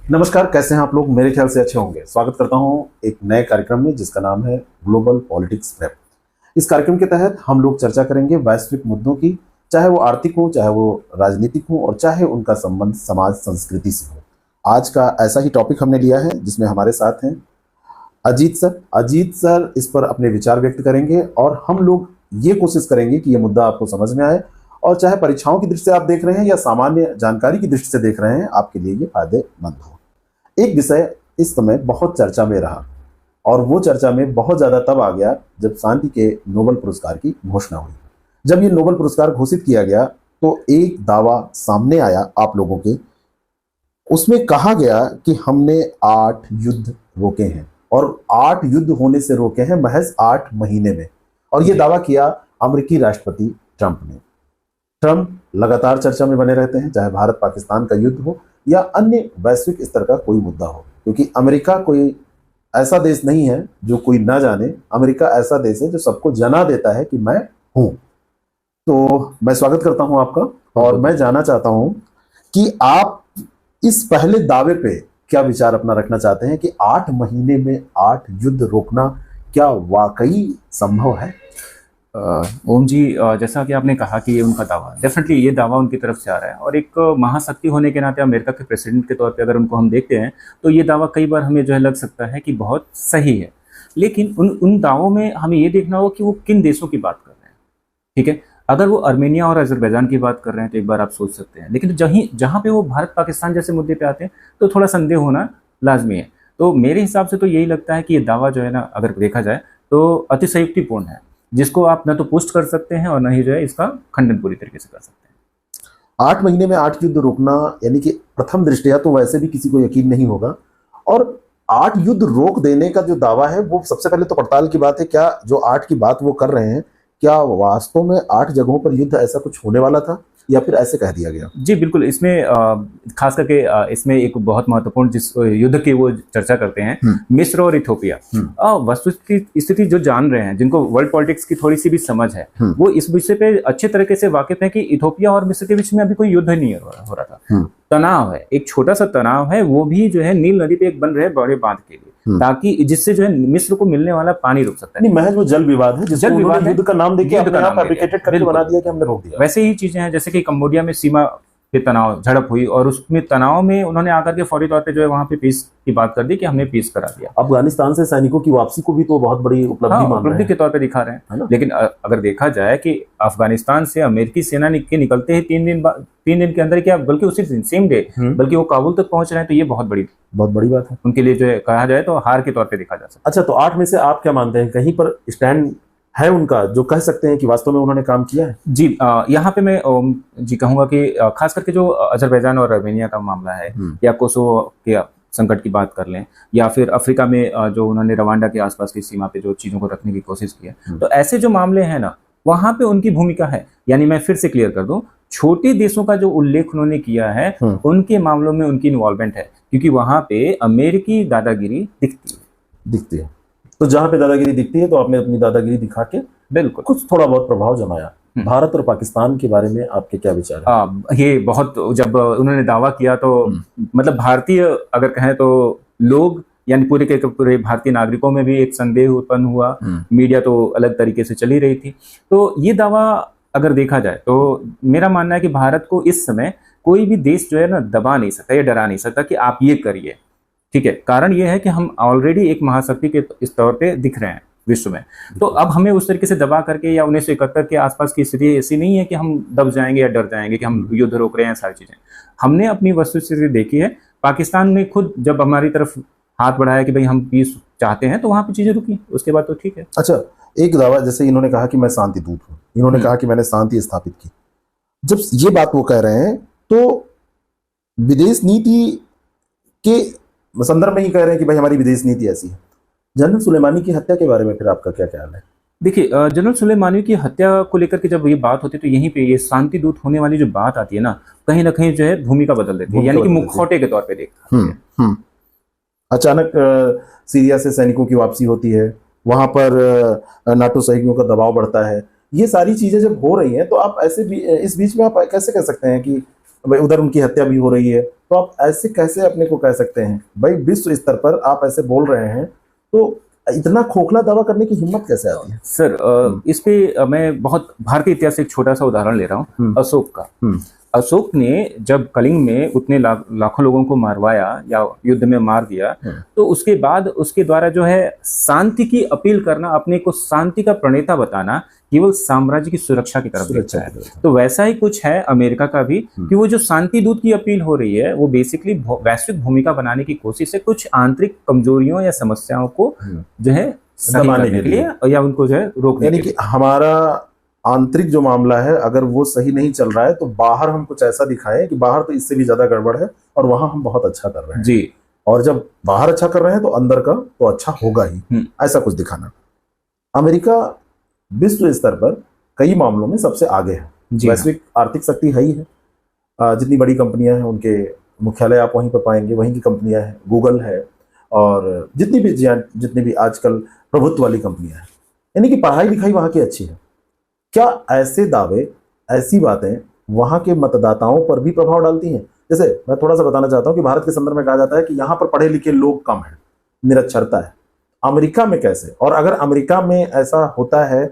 नमस्कार, कैसे हैं आप लोग? मेरे ख्याल से अच्छे होंगे। स्वागत करता हूं एक नए कार्यक्रम में जिसका नाम है ग्लोबल पॉलिटिक्स प्रेप। इस कार्यक्रम के तहत हम लोग चर्चा करेंगे वैश्विक मुद्दों की, चाहे वो आर्थिक हो, चाहे वो राजनीतिक हो और चाहे उनका संबंध समाज संस्कृति से हो। आज का ऐसा ही टॉपिक हमने लिया है जिसमें हमारे साथ हैं अजीत सर। अजीत सर इस पर अपने विचार व्यक्त करेंगे और हम लोग ये कोशिश करेंगे कि ये मुद्दा आपको समझ में आए और चाहे परीक्षाओं की दृष्टि से आप देख रहे हैं या सामान्य जानकारी की दृष्टि से देख रहे हैं, आपके लिए ये फायदेमंद हो। एक विषय इस समय बहुत चर्चा में रहा और वो चर्चा में बहुत ज्यादा तब आ गया जब शांति के नोबेल पुरस्कार की घोषणा हुई। जब ये नोबेल पुरस्कार घोषित किया गया तो एक दावा सामने आया आप लोगों के। उसमें कहा गया कि हमने 8 युद्ध रोके हैं और 8 युद्ध होने से रोके हैं महज 8 महीने में। और ये दावा किया अमेरिकी राष्ट्रपति ट्रंप ने। ट्रंप लगातार चर्चा में बने रहते हैं, चाहे भारत पाकिस्तान का युद्ध हो या अन्य वैश्विक स्तर का कोई मुद्दा हो, क्योंकि अमेरिका कोई ऐसा देश नहीं है जो कोई ना जाने। अमेरिका ऐसा देश है जो सबको जना देता है कि मैं हूं। तो मैं स्वागत करता हूं आपका और मैं जानना चाहता हूं कि आप इस पहले दावे पे क्या विचार अपना रखना चाहते हैं कि 8 महीने में 8 युद्ध रोकना क्या वाकई संभव है? ओम जी, जैसा कि आपने कहा कि ये उनका दावा, डेफिनेटली ये दावा उनकी तरफ से आ रहा है और एक महाशक्ति होने के नाते अमेरिका के प्रेसिडेंट के तौर पे अगर उनको हम देखते हैं तो ये दावा कई बार हमें जो है लग सकता है कि बहुत सही है। लेकिन उन दावों में हमें ये देखना होगा कि वो किन देशों की बात कर रहे हैं। ठीक है, अगर वो आर्मेनिया और अजरबैजान की बात कर रहे हैं तो एक बार आप सोच सकते हैं, लेकिन जहाँ पे वो भारत पाकिस्तान जैसे मुद्दे पे आते हैं तो थोड़ा संदेह होना लाजमी है। तो मेरे हिसाब से तो यही लगता है कि ये दावा जो है ना, अगर देखा जाए तो अतिशयोक्तिपूर्ण है, जिसको आप न तो पुष्ट कर सकते हैं और न ही जो है इसका खंडन पूरी तरीके से कर सकते हैं। 8 महीने में 8 युद्ध रोकना यानी कि प्रथम दृष्टया तो वैसे भी किसी को यकीन नहीं होगा। और 8 युद्ध रोक देने का जो दावा है वो सबसे पहले तो पड़ताल की बात है। क्या जो 8 की बात वो कर रहे हैं, क्या वास्तव में 8 जगहों पर युद्ध ऐसा कुछ होने वाला था या फिर ऐसे कह दिया गया? जी बिल्कुल, इसमें खास करके इसमें एक बहुत महत्वपूर्ण जिस युद्ध की वो चर्चा करते हैं, मिस्र और इथोपिया। वस्तुस्थिति स्थिति जो जान रहे हैं, जिनको वर्ल्ड पॉलिटिक्स की थोड़ी सी भी समझ है, वो इस विषय पे अच्छे तरीके से वाकिफ है कि इथोपिया और मिस्र के बीच में अभी कोई युद्ध नहीं हो रहा था। तनाव है, एक छोटा सा तनाव है, वो भी जो है नील नदी पे एक बन रहे बड़े बांध के लिए, ताकि जिससे जो है मिस्र को मिलने वाला पानी रुक सकता है। नहीं, महज वो जल विवाद है, जल विवाद युद्ध का नाम देके अपने आप फैब्रिकेटेड करके बना दिया कि हमने रोक दिया। वैसे ही चीजें हैं जैसे कि कंबोडिया में सीमा पे तनाव झड़प हुई और उसमें तनाव में उन्होंने आकर के फौरी तौर पे जो है वहां पे पीस की बात कर दी कि हमने पीस करा दिया। अफगानिस्तान से सैनिकों की वापसी को भी तो बहुत बड़ी उपलब्धि के तौर पे दिखा रहे हैं। लेकिन अगर देखा जाए कि अफगानिस्तान से अमेरिकी सेना के निकलते ही 3 दिन के अंदर, क्या बल्कि उसी दिन सेम डे, बल्कि वो काबुल तक पहुंच रहे हैं, तो ये बहुत बड़ी बात है उनके लिए, जो है कहा जाए तो हार के तौर पे देखा जा सकता है। अच्छा, तो 8 में से आप क्या मानते हैं, कहीं पर स्टैंड है उनका जो कह सकते हैं कि वास्तव में उन्होंने काम किया है? जी, यहाँ पे मैं जी कहूंगा कि खास करके जो अजरबैजान और आर्मेनिया का मामला है, या कोसोवो के संकट की बात कर लें, या फिर अफ्रीका में जो उन्होंने रवांडा के आसपास की सीमा पे जो चीजों को रखने की कोशिश की है, तो ऐसे जो मामले हैं ना, वहां पे उनकी भूमिका है। यानी मैं फिर से क्लियर कर दूं, छोटे देशों का जो उल्लेख उन्होंने किया है, उनके मामलों में उनकी इन्वॉल्वमेंट है, क्योंकि वहां पे अमेरिकी दादागिरी दिखती है। तो जहां पे दादागिरी दिखती है तो आपने अपनी दादागिरी दिखा के बिल्कुल कुछ थोड़ा बहुत प्रभाव जमाया। भारत और पाकिस्तान के बारे में आपके क्या विचार है? ये बहुत, जब उन्होंने दावा किया तो मतलब भारतीय अगर कहें तो लोग, यानी पूरे के पूरे भारतीय नागरिकों में भी एक संदेह उत्पन्न हुआ। मीडिया तो अलग तरीके से चली रही थी। तो ये दावा अगर देखा जाए तो मेरा मानना है कि भारत को इस समय कोई भी देश जो है ना दबा नहीं सकता या डरा नहीं सकता कि आप ये करिए। ठीक है, कारण ये है कि हम ऑलरेडी एक महाशक्ति के इस तौर पे दिख रहे हैं विश्व में। तो अब हमें उस तरीके से दबा करके या 1971 के आसपास की स्थिति ऐसी नहीं है कि हम दब जाएंगे या डर जाएंगे कि हम युद्ध रोक रहे हैं। सारी चीजें हमने अपनी वस्तुस्थिति देखी है। पाकिस्तान ने खुद जब हमारी तरफ हाथ बढ़ाया कि भाई हम पीस चाहते हैं, तो वहां पर चीजें रुकी, उसके बाद तो ठीक है। अच्छा, एक दावा जैसे इन्होंने कहा कि मैं शांति दूत हूँ, इन्होंने कहा कि मैंने शांति स्थापित की। जब ये बात वो कह रहे हैं तो विदेश नीति के संदर्भ में ही कह रहे हैं कि भाई हमारी विदेश नीति ऐसी है। जनरल सुलेमानी की हत्या के बारे में फिर आपका क्या ख्याल है? देखिए, जनरल सुलेमानी की हत्या को लेकर के जब ये बात होती है तो यहीं पे ये शांति दूत होने वाली जो बात आती है ना, कहीं ना कहीं जो है भूमिका बदल देती है, यानी कि मुखौटे के तौर पे देखा। अचानक सीरिया से सैनिकों की वापसी होती है, वहां पर नाटो सहयोगियों का दबाव बढ़ता है, ये सारी चीजें जब हो रही हैं तो आप ऐसे भी इस बीच में आप कैसे कह सकते हैं कि उधर उनकी हत्या भी हो रही है, तो आप ऐसे कैसे अपने को कह सकते हैं भाई विश्व स्तर पर आप ऐसे बोल रहे हैं, तो इतना खोखला दावा करने की हिम्मत कैसे आती है? सर इस पे मैं बहुत भारतीय इतिहास से एक छोटा सा उदाहरण ले रहा हूँ, अशोक का। अशोक ने जब कलिंग में उतने लाखों लोगों को मारवाया या युद्ध में मार दिया, तो उसके बाद उसके द्वारा जो है शांति की अपील करना, अपने को शांति का प्रणेता बताना, केवल साम्राज्य की सुरक्षा की तरफ देखता है। तो वैसा ही कुछ है अमेरिका का भी, कि वो जो शांति दूत की अपील हो रही है वो बेसिकली वैश्विक भूमिका बनाने की कोशिश है, कुछ आंतरिक कमजोरियों या समस्याओं को जो है सही करने के लिए या उनको जो है रोकने के लिए। यानी कि हमारा आंतरिक जो मामला है अगर वो सही नहीं चल रहा है तो बाहर हम कुछ ऐसा दिखाएं कि बाहर तो इससे भी ज्यादा गड़बड़ है और वहां हम बहुत अच्छा कर रहे हैं जी, और जब बाहर अच्छा कर रहे हैं तो अंदर का तो अच्छा होगा ही, ऐसा कुछ दिखाना। अमेरिका विश्व स्तर पर कई मामलों में सबसे आगे है, वैश्विक आर्थिक शक्ति है ही है। जितनी बड़ी कंपनियां हैं उनके मुख्यालय आप वहीं पर पाएंगे, वहीं की कंपनियां हैं, गूगल है और जितनी भी आजकल प्रभुत्व वाली कंपनियां हैं, यानी कि पढ़ाई लिखाई वहां की अच्छी है। क्या ऐसे दावे, ऐसी बातें वहां के मतदाताओं पर भी प्रभाव डालती हैं? जैसे मैं थोड़ा सा बताना चाहता हूं कि भारत के संदर्भ में कहा जाता है कि यहां पर पढ़े लिखे लोग कम हैं, निरक्षरता है। अमेरिका में कैसे? और अगर अमेरिका में ऐसा होता है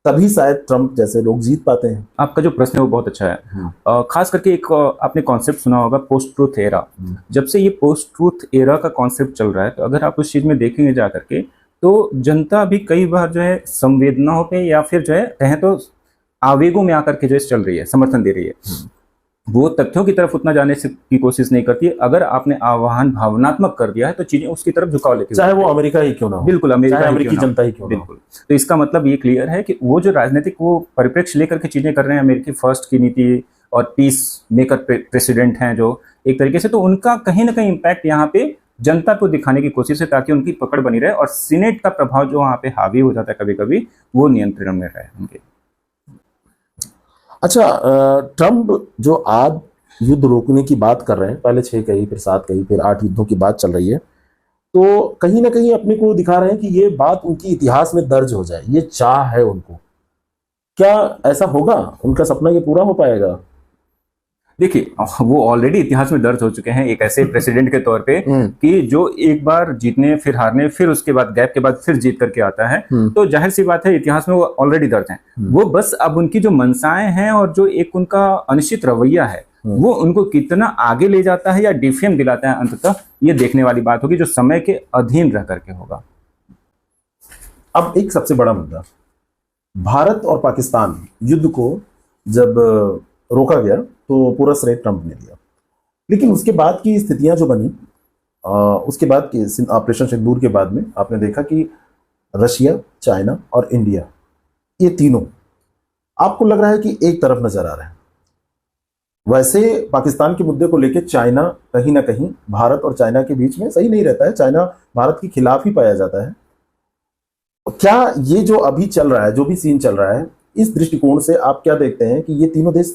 तभी शायद ट्रंप जैसे लोग जीत पाते हैं। आपका जो प्रश्न है वो बहुत अच्छा है। खास करके एक आपने कॉन्सेप्ट सुना होगा, पोस्ट ट्रूथ एरा। जब से ये पोस्ट ट्रूथ एरा का कॉन्सेप्ट चल रहा है, तो अगर आप उस चीज में देखेंगे जा करके, तो जनता भी कई बार जो है संवेदनाओं पे या फिर जो है कहें तो आवेगों में आकर के जो है चल रही है, समर्थन दे रही है। वो तथ्यों की तरफ उतना जाने की कोशिश नहीं करती है। अगर आपने आह्वान भावनात्मक कर दिया है तो चीजें उसकी तरफ झुकाव लेती है, चाहे वो अमेरिका ही क्यों ना हो। बिल्कुल, अमेरिकी जनता ही क्यों ना हो। बिल्कुल। तो इसका मतलब ये क्लियर है कि वो जो राजनीतिक वो परिप्रेक्ष्य लेकर के चीजें कर रहे हैं, अमेरिकी फर्स्ट की नीति और पीस मेकर प्रेसिडेंट हैं जो एक तरीके से, तो उनका कहीं ना कहीं इम्पैक्ट यहाँ पे जनता को दिखाने की कोशिश है ताकि उनकी पकड़ बनी रहे और सीनेट का प्रभाव जो वहां पे हावी हो जाता है कभी कभी, वो नियंत्रण में रहे उनके। अच्छा, ट्रंप जो आज युद्ध रोकने की बात कर रहे हैं, पहले 6 कही, फिर 7 कही, फिर 8 युद्धों की बात चल रही है, तो कहीं ना कहीं अपने को दिखा रहे हैं कि ये बात उनकी इतिहास में दर्ज हो जाए, ये चाह है उनको। क्या ऐसा होगा? उनका सपना ये पूरा हो पाएगा? देखिए, वो ऑलरेडी इतिहास में दर्ज हो चुके हैं एक ऐसे प्रेसिडेंट के तौर पे कि जो एक बार जीतने, फिर हारने, फिर उसके बाद गैप के बाद फिर जीत करके आता है। तो जाहिर सी बात है इतिहास में वो ऑलरेडी दर्ज हैं। वो बस अब उनकी जो मंशाएं हैं और जो एक उनका अनिश्चित रवैया है, वो उनको कितना आगे ले जाता है या डिफेम दिलाता है, अंततः ये देखने वाली बात होगी, जो समय के अधीन रह करके होगा। अब एक सबसे बड़ा मुद्दा, भारत और पाकिस्तान युद्ध को जब रोका गया तो पूरा श्रेय ट्रंप ने लिया, लेकिन उसके बाद की स्थितियां जो बनी, उसके बाद की ऑपरेशन सिंदूर के बाद में आपने देखा कि रशिया, चाइना और इंडिया, ये तीनों आपको लग रहा है कि एक तरफ नजर आ रहे हैं। वैसे पाकिस्तान के मुद्दे को लेकर चाइना कहीं ना कहीं भारत और चाइना के बीच में सही नहीं रहता है, चाइना भारत के खिलाफ ही पाया जाता है। क्या ये जो अभी चल रहा है, जो भी सीन चल रहा है, इस दृष्टिकोण से आप क्या देखते हैं कि ये तीनों देश,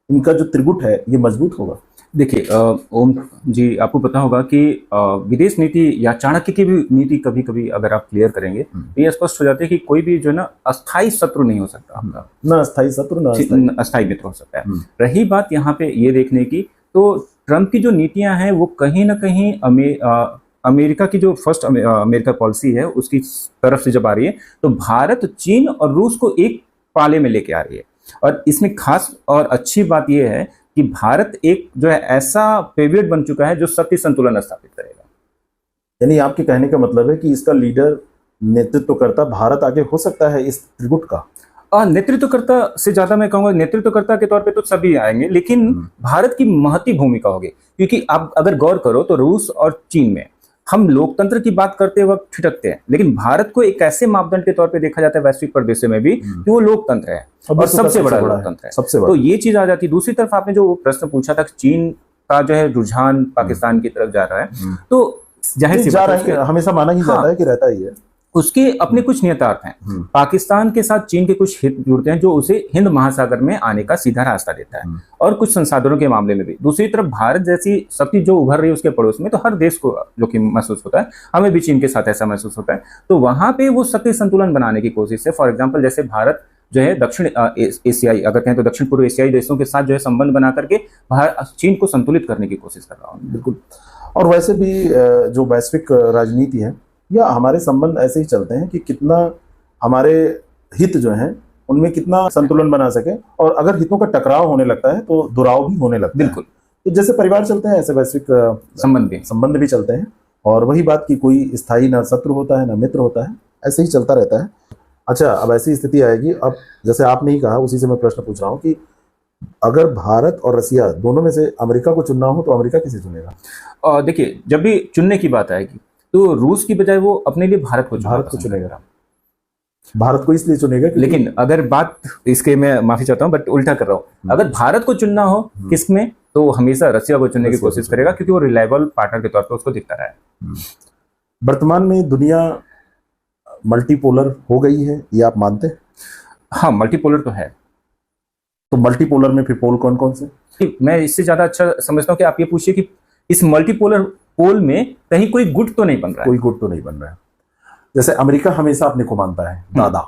इनका जो त्रिगुट है ये मजबूत होगा? देखिए ओम जी, आपको पता होगा कि विदेश नीति या चाणक्य की भी नीति कभी कभी अगर आप क्लियर करेंगे तो ये स्पष्ट हो जाता है कि कोई भी जो है ना अस्थाई शत्रु नहीं हो सकता आपका, ना अस्थाई शत्रु ना अस्थाई मित्र हो सकता है। रही बात यहाँ पे ये देखने की, तो ट्रंप की जो नीतियां हैं वो कहीं ना कहीं अमेरिका की जो फर्स्ट अमेरिका पॉलिसी है उसकी तरफ से जब आ रही है, तो भारत, चीन और रूस को एक पाले में लेके आ रही है। और इसमें खास और अच्छी बात यह है कि भारत एक जो है ऐसा पेवियट बन चुका है जो शक्ति संतुलन स्थापित करेगा। यानी आपके कहने का मतलब है कि इसका लीडर, नेतृत्वकर्ता भारत आगे हो सकता है इस त्रिगुट का? नेतृत्वकर्ता से ज्यादा मैं कहूंगा नेतृत्वकर्ता के तौर पे तो सभी आएंगे, लेकिन भारत की महती भूमिका होगी। क्योंकि आप अगर गौर करो तो रूस और चीन में हम लोकतंत्र की बात करते वक्त ठिठकते हैं, लेकिन भारत को एक ऐसे मापदंड के तौर पे देखा जाता है वैश्विक परिदृश्य में भी कि वो लोकतंत्र है और सबसे बड़ा लोकतंत्र है, सबसे बड़ा। तो ये चीज आ जाती है। दूसरी तरफ आपने जो प्रश्न पूछा था, चीन का जो है रुझान पाकिस्तान की तरफ जा रहा है, तो जाहिर सी बात है हमेशा माना ही जाता है कि रहता ही है। उसके अपने कुछ नियतार्थ हैं। पाकिस्तान के साथ चीन के कुछ हित जुड़ते हैं जो उसे हिंद महासागर में आने का सीधा रास्ता देता है, और कुछ संसाधनों के मामले में भी। दूसरी तरफ भारत जैसी शक्ति जो उभर रही है उसके पड़ोस में, तो हर देश को जो कि महसूस होता है, हमें भी चीन के साथ ऐसा महसूस होता है। तो वहां पे वो शक्ति संतुलन बनाने की कोशिश है। फॉर एग्जाम्पल, जैसे भारत जो है दक्षिण एशियाई, अगर कहें तो दक्षिण पूर्व एशियाई देशों के साथ जो है संबंध बना करके चीन को संतुलित करने की कोशिश कर रहा हूँ। बिल्कुल। और वैसे भी जो वैश्विक राजनीति है या हमारे संबंध ऐसे ही चलते हैं कि कितना हमारे हित जो हैं उनमें कितना संतुलन बना सके, और अगर हितों का टकराव होने लगता है तो दुराव भी होने लगता है। बिल्कुल। तो जैसे परिवार चलते हैं ऐसे वैश्विक संबंध भी चलते हैं, और वही बात कि कोई स्थायी ना शत्रु होता है ना मित्र होता है, ऐसे ही चलता रहता है। अच्छा, अब ऐसी स्थिति आएगी, अब जैसे आपने ही कहा उसी से मैं प्रश्न पूछ रहा हूँ कि अगर भारत और रसिया दोनों में से अमेरिका को चुनना हो तो अमेरिका किसे चुनेगा? देखिए, जब भी चुनने की बात आएगी तो रूस की बजाय वो अपने लिए भारत को चुनेगा। भारत को इसलिए चुनेगा लेकिन अगर बात इसके, मैं माफी चाहता हूं बट उल्टा कर रहा हूं, अगर भारत को चुनना हो किसमें, तो हमेशा रसिया को चुनने की कोशिश करेगा, क्योंकि वो रिलायबल पार्टनर के तौर पर उसको दिखता रहा है। वर्तमान में दुनिया मल्टीपोलर हो गई है, ये आप मानते हैं? हाँ, मल्टीपोलर तो है। तो मल्टीपोलर में फिर पोल कौन कौन से? मैं इससे ज्यादा अच्छा समझता हूँ कि आप ये पूछिए कि इस मल्टीपोलर पोल में कहीं कोई गुट तो नहीं बन रहा है। कोई गुट तो नहीं बन रहा है। जैसे अमेरिका हमेशा अपने को मानता है दादा,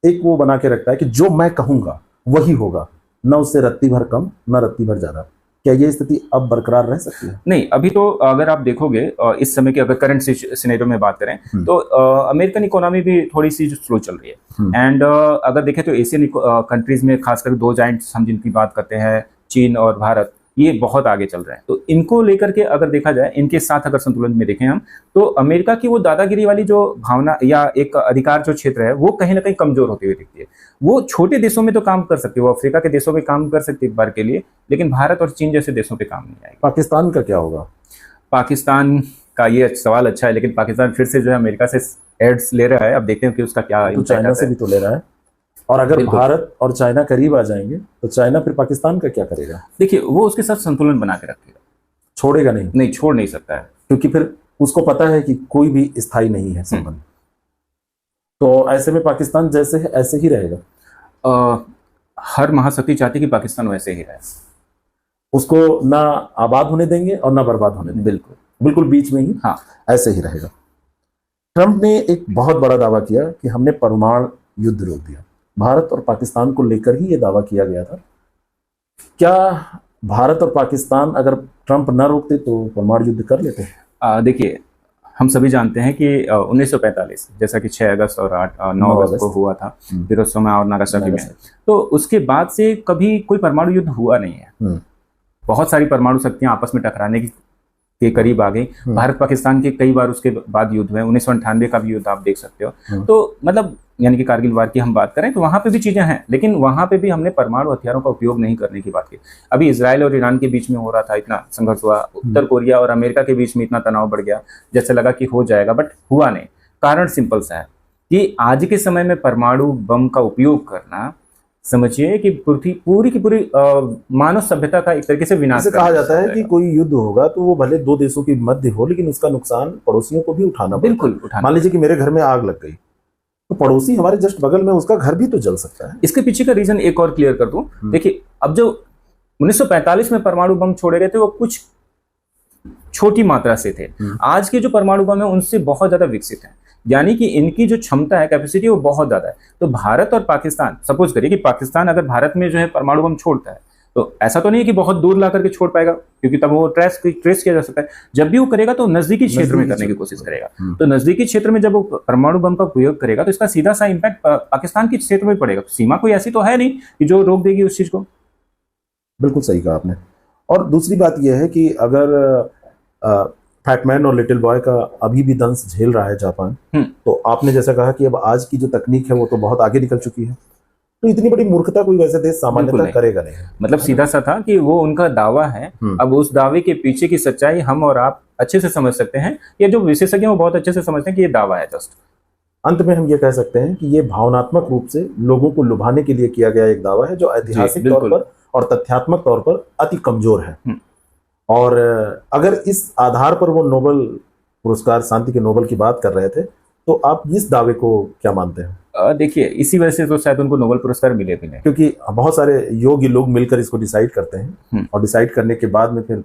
एक वो बना के रखता है कि जो मैं कहूंगा वही होगा, न उससे रत्ती भर कम न रत्ती भर ज्यादा। क्या ये स्थिति अब बरकरार रह सकती है? नहीं, अभी तो अगर आप देखोगे इस समय की अगर करंट सिनेरियो में बात करें तो अमेरिकन इकोनॉमी भी थोड़ी सी स्लो चल रही है। एंड अगर देखें तो एशियन कंट्रीज में खासकर दो जाइंट्स हम जिनकी बात करते हैं, चीन और भारत, ये बहुत आगे चल रहे हैं। तो इनको लेकर के अगर देखा जाए, इनके साथ अगर संतुलन में देखें हम, तो अमेरिका की वो दादागिरी वाली जो भावना या एक अधिकार जो क्षेत्र है वो कहीं ना कहीं कमजोर होती हुई दिखती है। वो छोटे देशों में तो काम कर सकती है, वो अफ्रीका के देशों में काम कर सकती है एक बार के लिए, लेकिन भारत और चीन जैसे देशों पे काम नहीं आएगा। पाकिस्तान का क्या होगा? पाकिस्तान का ये सवाल अच्छा है, लेकिन पाकिस्तान फिर से जो है अमेरिका से एड्स ले रहा है। अब देखते हैं कि उसका क्या, तो चाइना से भी तो ले रहा है, और अगर भारत और चाइना करीब आ जाएंगे तो चाइना फिर पाकिस्तान का क्या करेगा? देखिए, वो उसके साथ संतुलन बना के रखेगा, छोड़ेगा नहीं। नहीं, छोड़ नहीं सकता है, क्योंकि फिर उसको पता है कि कोई भी स्थायी नहीं है संबंध। तो ऐसे में पाकिस्तान जैसे है ऐसे ही रहेगा। हर महाशक्ति चाहती कि पाकिस्तान वैसे ही रहे, उसको ना आबाद होने देंगे और ना बर्बाद होने देंगे। बिल्कुल बिल्कुल बीच में ही, हाँ, ऐसे ही रहेगा। ट्रंप ने एक बहुत बड़ा दावा किया कि हमने परमाणु युद्ध रोक दिया। भारत और पाकिस्तान को लेकर ही यह दावा किया गया था। क्या भारत और पाकिस्तान अगर ट्रंप न रोकते तो परमाणु युद्ध कर लेते? देखिए, हम सभी जानते हैं कि 1945 जैसा कि 6 अगस्त और 9 अगस्त को हुआ था हिरोशिमा और नागासाकी में, तो उसके बाद से कभी कोई परमाणु युद्ध हुआ नहीं है। बहुत सारी परमाणु शक्तियां आपस में टकराने के करीब आ गई। भारत पाकिस्तान के कई बार उसके बाद युद्ध हुए, 1998 का भी युद्ध आप देख सकते हो। तो मतलब यानी कि कारगिल वार की हम बात करें तो वहां पे भी चीजें हैं, लेकिन वहां पे भी हमने परमाणु हथियारों का उपयोग नहीं करने की बात की। अभी इजराइल और ईरान के बीच में हो रहा था, इतना संघर्ष हुआ, उत्तर कोरिया और अमेरिका के बीच में इतना तनाव बढ़ गया, जैसे लगा कि हो जाएगा, बट हुआ नहीं। कारण सिंपल सा है कि आज के समय में परमाणु बम का उपयोग करना, समझिए कि पूरी की पूरी मानव सभ्यता का एक तरीके से विनाश। कहा जाता है कि कोई युद्ध होगा तो वो भले दो देशों के मध्य हो, लेकिन उसका नुकसान पड़ोसियों को भी उठाना पड़ता है। बिल्कुल उठाना। मान लीजिए कि मेरे घर में आग लग गई, तो पड़ोसी हमारे जस्ट बगल में, उसका घर भी तो जल सकता है। इसके पीछे का रीजन एक और क्लियर कर दूं। देखिए, अब जो 1945 में परमाणु बम छोड़े गए थे वो कुछ छोटी मात्रा से थे। आज के जो परमाणु बम है उनसे बहुत ज्यादा विकसित है, यानी कि इनकी जो क्षमता है, कैपेसिटी, वो बहुत ज्यादा है। तो भारत और पाकिस्तान, सपोज करिए कि पाकिस्तान अगर भारत में जो है परमाणु बम छोड़ता है, तो ऐसा तो नहीं है कि बहुत दूर ला करके छोड़ पाएगा, क्योंकि तब वो ट्रेस किया जा सकता है। जब भी वो करेगा तो नजदीकी क्षेत्र में करने की कोशिश करेगा। तो नजदीकी क्षेत्र में जब वो परमाणु बम का उपयोग करेगा तो इसका सीधा सा इम्पैक्ट पाकिस्तान के क्षेत्र में पड़ेगा। सीमा कोई ऐसी तो है नहीं कि जो रोक देगी उस चीज को। बिल्कुल सही कहा आपने। और दूसरी बात यह है कि अगर फैटमैन और लिटिल बॉय का अभी भी दंश झेल रहा है जापान, तो आपने जैसा कहा कि अब आज की जो तकनीक है वो तो बहुत आगे निकल चुकी है, तो इतनी बड़ी मूर्खता कोई वैसे देश सामान्यतः करेगा नहीं। मतलब सीधा सा था कि वो उनका दावा है। अब उस दावे के पीछे की सच्चाई हम और आप अच्छे से समझ सकते हैं, या जो विशेषज्ञ वो बहुत अच्छे से समझते हैं कि ये दावा है जस्ट। अंत में हम ये कह सकते हैं कि ये भावनात्मक रूप से लोगों को लुभाने के लिए किया गया एक दावा है, जो ऐतिहासिक तौर पर और तथ्यात्मक तौर पर अति कमजोर है। और अगर इस आधार पर वो नोबेल पुरस्कार, शांति के नोबेल की बात कर रहे थे, तो आप इस दावे को क्या मानते हैं? देखिए, इसी वजह से तो शायद उनको नोबेल पुरस्कार मिले भी नहीं, क्योंकि बहुत सारे योग्य लोग मिलकर इसको डिसाइड करते हैं, और डिसाइड करने के बाद में फिर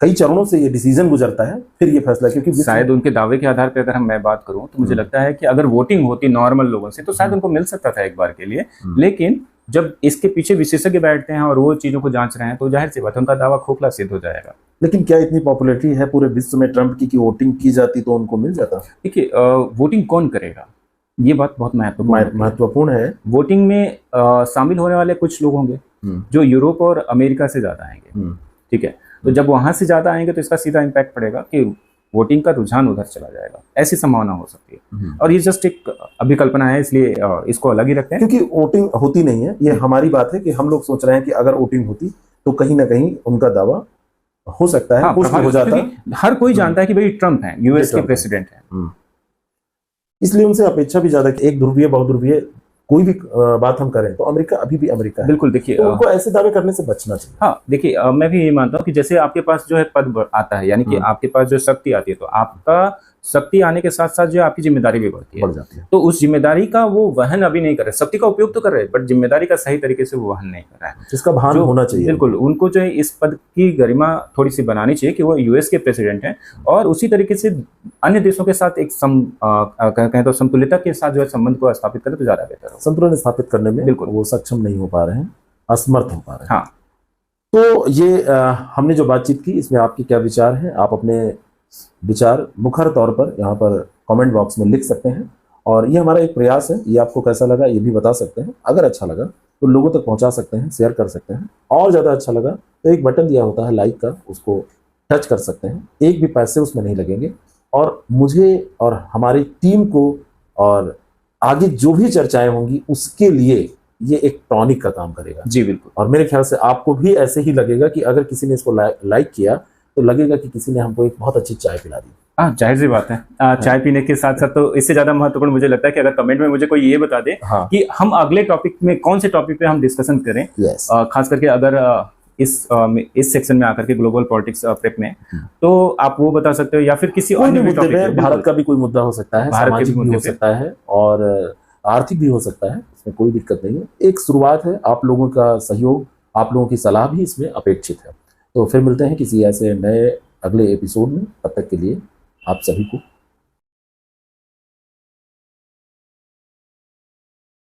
कई चरणों से ये डिसीजन गुजरता है, फिर ये फैसला, क्योंकि शायद उनके दावे के आधार पर अगर मैं बात करूं तो मुझे लगता है कि अगर वोटिंग होती नॉर्मल लोगों से तो शायद उनको मिल सकता था एक बार के लिए, लेकिन जब इसके पीछे विशेषज्ञ बैठते हैं और वो चीजों को जांच रहे हैं तो जाहिर सी बात है उनका दावा खोखला सिद्ध हो जाएगा। लेकिन क्या इतनी पॉपुलैरिटी है पूरे विश्व में ट्रंप की कि वोटिंग की जाती तो उनको मिल जाता? देखिए, वोटिंग कौन करेगा ये बात बहुत महत्वपूर्ण है। वोटिंग में शामिल होने वाले कुछ लोग होंगे जो यूरोप और अमेरिका से ज्यादा आएंगे, ठीक है, तो जब वहां से ज्यादा आएंगे तो इसका सीधा इम्पैक्ट पड़ेगा कि वोटिंग का रुझान उधर चला जाएगा, ऐसी संभावना हो सकती है। और ये जस्ट एक अभिकल्पना है, इसलिए इसको अलग ही रखते हैं, क्योंकि वोटिंग होती नहीं है। ये हमारी बात है कि हम लोग सोच रहे हैं कि अगर वोटिंग होती तो कहीं ना कहीं उनका दावा हो सकता है, हाँ, हो जाता। हर कोई जानता है कि भाई ट्रंप है, यूएस के प्रेसिडेंट है, इसलिए उनसे अपेक्षा भी ज्यादा एक ध्रुवीय बहुध्रुवीय कोई भी बात हम करें तो अमेरिका अभी भी अमेरिका है। बिल्कुल, देखिए, तो उनको ऐसे दावे करने से बचना चाहिए। हाँ, देखिए, मैं भी ये मानता हूँ कि जैसे आपके पास जो है पद आता है, यानी कि आपके पास जो शक्ति आती है, तो आपका शक्ति आने के साथ साथ जो आपकी जिम्मेदारी भी बढ़ जाती है। तो उस जिम्मेदारी का वो वहन अभी नहीं कर रहे, शक्ति का उपयोग तो कर रहे, बट जिम्मेदारी का सही तरीके से वो वहन नहीं कर रहा है, जिसका भान होना चाहिए। बिल्कुल, उनको जो है इस पद की गरिमा थोड़ी सी बनानी चाहिए कि वो यूएस के प्रेसिडेंट हैं, और उसी तरीके से अन्य देशों के साथ एक कहें तो समतुल्यता के साथ जो है संबंध को स्थापित करें तो ज्यादा बेहतर हो। संतुलन स्थापित करने में बिल्कुल वो सक्षम नहीं हो पा रहे हैं, असमर्थ हो पा रहे हैं। हाँ, तो ये हमने जो बातचीत की इसमें आपके क्या विचार हैं? आप अपने विचार मुखर तौर पर यहाँ पर कमेंट बॉक्स में लिख सकते हैं, और ये हमारा एक प्रयास है। ये आपको कैसा लगा ये भी बता सकते हैं। अगर अच्छा लगा तो लोगों तक पहुंचा सकते हैं, शेयर कर सकते हैं, और ज़्यादा अच्छा लगा तो एक बटन दिया होता है लाइक का, उसको टच कर सकते हैं। एक भी पैसे उसमें नहीं लगेंगे, और मुझे और हमारी टीम को और आगे जो भी चर्चाएं होंगी उसके लिए ये एक टॉनिक का काम करेगा। जी बिल्कुल। और मेरे ख्याल से आपको भी ऐसे ही लगेगा कि अगर किसी ने इसको लाइक किया तो लगेगा कि किसी ने हमको एक बहुत अच्छी चाय पिला दी। हाँ, जाहिर सी बात है। चाय पीने के साथ साथ तो इससे ज्यादा महत्वपूर्ण मुझे लगता है कि अगर कमेंट में मुझे कोई ये बता दे कि हम अगले टॉपिक में कौन से टॉपिक पे हम डिस्कशन करें, खास करके अगर इस सेक्शन में आकर के ग्लोबल पॉलिटिक्स प्रेप में, तो आप वो बता सकते हो, या फिर किसी अन्य मुद्दे पे, भारत का भी कोई मुद्दा हो सकता है, सामाजिक भी हो सकता है और आर्थिक भी हो सकता है, इसमें कोई दिक्कत नहीं है। एक शुरुआत है, आप लोगों का सहयोग, आप लोगों की सलाह भी इसमें अपेक्षित है। तो फिर मिलते हैं किसी ऐसे नए अगले एपिसोड में, तब तक के लिए आप सभी को